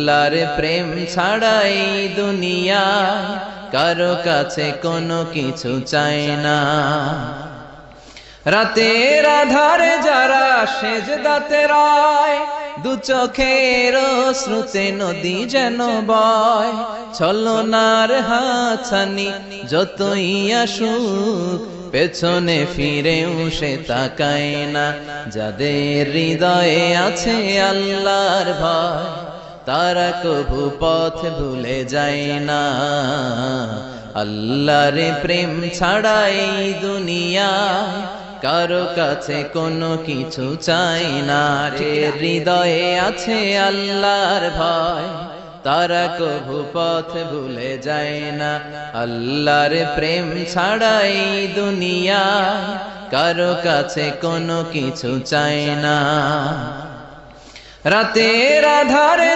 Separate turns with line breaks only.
আল্লাহর প্রেম ছাড়াই দুনিয়ায় কারো কাছে কোনো কিছু চায় না। রাতের আধারে যারা সেজদাতে রয়, দু চোখের শ্রুতে নদী যেন বয়। ছলনার হাতছানি যতই আসুক, পেছনে ফিরেও সে তাকায় না। যাদের হৃদয়ে আছে আল্লাহর ভয়, তারা কভু পথ ভুলে যায় না। আল্লাহর প্রেম ছাড়াই দুনিয়ায় কারো কাছে কোনো কিছু চাই না। হৃদয়ে আছে আল্লাহর ভয়, তারা কভু পথ ভুলে যায় না। আল্লাহর প্রেম ছাড়াই দুনিয়ায় কারো কাছে কোনো কিছু চাই না। রাতের আধারে